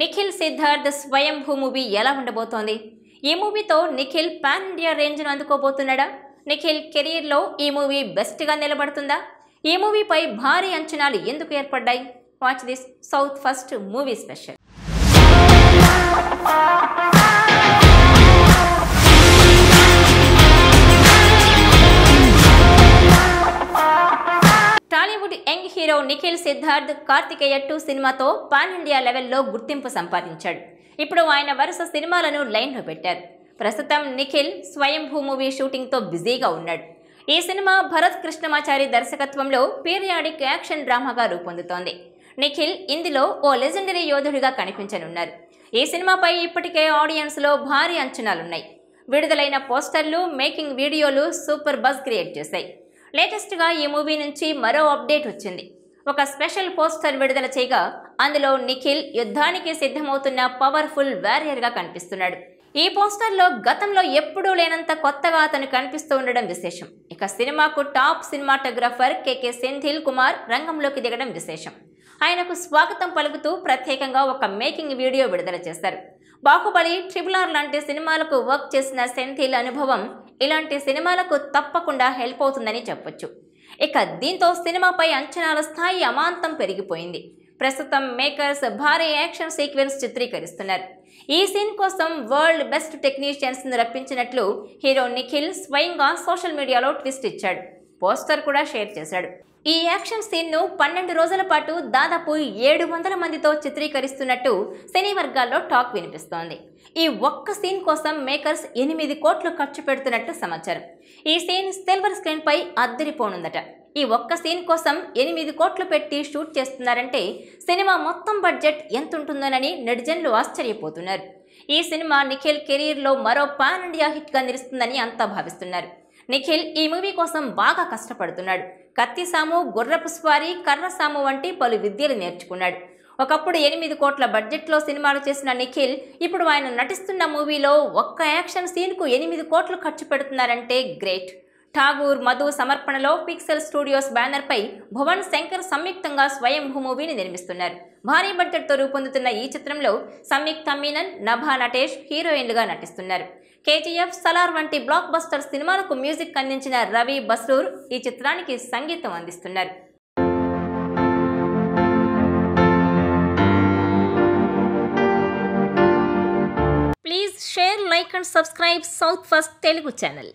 నిఖిల్ సిద్ధార్థ్ స్వయంభూ movie ఎలా ఉండబోతోంది? ఈ మూవీతో నిఖిల్ పాన్ ఇండియా రేంజ్ను అందుకోబోతున్నాడా? నిఖిల్ కెరీర్లో ఈ మూవీ బెస్ట్గా నిలబడుతుందా? ఈ మూవీపై భారీ అంచనాలు ఎందుకు ఏర్పడ్డాయి? Watch this south first movie special. Tollywood young hero Nikhil Siddharth Karthikeya 2 సినిమాతో పాన్ ఇండియా లెవెల్లో గుర్తింపు సంపాదించాడు. ఇప్పుడు ఆయన వరుస సినిమాలను లైన్లో పెట్టారు. ప్రస్తుతం నిఖిల్ స్వయంభూ మూవీ షూటింగ్తో బిజీగా ఉన్నాడు. ఈ సినిమా భరత్ కృష్ణమాచారి దర్శకత్వంలో పీరియాడిక్ యాక్షన్ డ్రామాగా రూపొందుతోంది. నిఖిల్ ఇందులో ఓ లెజెండరీ యోధుడిగా కనిపించనున్నారు. ఈ సినిమాపై ఇప్పటికే ఆడియన్స్లో భారీ అంచనాలున్నాయి. విడుదలైన పోస్టర్లు, మేకింగ్ వీడియోలు సూపర్ బజ్ క్రియేట్ చేశాయి. లేటెస్ట్గా ఈ మూవీ నుంచి మరో అప్డేట్ వచ్చింది. ఒక స్పెషల్ పోస్టర్ విడుదల చేయగా అందులో నిఖిల్ యుద్ధానికి సిద్ధమవుతున్న పవర్ఫుల్ వారియర్గా కనిపిస్తున్నాడు. ఈ పోస్టర్లో గతంలో ఎప్పుడూ లేనంత కొత్తగా అతను కనిపిస్తూ ఉండడం విశేషం. ఇక సినిమాకు top cinematographer K Senthil Kumar రంగంలోకి దిగడం విశేషం. ఆయనకు స్వాగతం పలుకుతూ ప్రత్యేకంగా ఒక మేకింగ్ వీడియో విడుదల చేశారు. బాహుబలి, RRR లాంటి సినిమాలకు వర్క్ చేసిన సెంథిల్ అనుభవం ఇలాంటి సినిమాలకు తప్పకుండా హెల్ప్ అవుతుందని చెప్పొచ్చు. ఇక దీంతో సినిమాపై అంచనాల స్థాయి అమాంతం పెరిగిపోయింది. ప్రస్తుతం మేకర్స్ భారీ యాక్షన్ సీక్వెన్స్ చిత్రీకరిస్తున్నారు. ఈ సీన్ కోసం వరల్డ్ బెస్ట్ టెక్నీషియన్స్ను రప్పించినట్లు హీరో నిఖిల్ స్వయంగా సోషల్ మీడియాలో ట్విస్ట్ ఇచ్చాడు. పోస్టర్ కూడా షేర్ చేశాడు. ఈ యాక్షన్ సీన్ను 12 రోజుల పాటు దాదాపు 700 మందితో చిత్రీకరిస్తున్నట్టు సినీ వర్గాల్లో టాక్ వినిపిస్తోంది. ఈ ఒక్క సీన్ కోసం మేకర్స్ 8 కోట్లు ఖర్చు పెడుతున్నట్టు సమాచారం. ఈ సీన్ సిల్వర్ స్క్రీన్ పై అద్దరిపోనుందట. ఈ ఒక్క సీన్ కోసం 8 కోట్లు పెట్టి షూట్ చేస్తున్నారంటే సినిమా మొత్తం బడ్జెట్ ఎంత ఉంటుందోనని నెటిజన్లు ఆశ్చర్యపోతున్నారు. ఈ సినిమా నిఖిల్ కెరీర్లో మరో పాన్ ఇండియా హిట్గా నిలుస్తుందని అంతా భావిస్తున్నారు. నిఖిల్ ఈ మూవీ కోసం బాగా కష్టపడుతున్నాడు. కత్తి సాము, గుర్రపు స్వారీ, కర్ర సాము వంటి పలు విద్యలు నేర్చుకున్నాడు. ఒకప్పుడు 8 కోట్ల బడ్జెట్లో సినిమాలు చేసిన నిఖిల్ ఇప్పుడు ఆయన నటిస్తున్న మూవీలో ఒక్క యాక్షన్ సీన్కు 8 కోట్లు ఖర్చు పెడుతున్నారంటే గ్రేట్. ఠాగూర్, మధు సమర్పణలో పిక్సెల్ స్టూడియోస్ బ్యానర్పై భువన్ శంకర్ సంయుక్తంగా స్వయంభూ మూవీని నిర్మిస్తున్నారు. భారీ బడ్జెట్తో రూపొందుతున్న ఈ చిత్రంలో సంయుక్త మీనన్, నభా నటేష్ హీరోయిన్లుగా నటిస్తున్నారు. KGF, సలార్ వంటి బ్లాక్ బస్టర్ సినిమాలకు మ్యూజిక్ అందించిన రవి బస్రూర్ ఈ చిత్రానికి సంగీతం అందిస్తున్నారు. Please share, like and subscribe south first Telugu channel.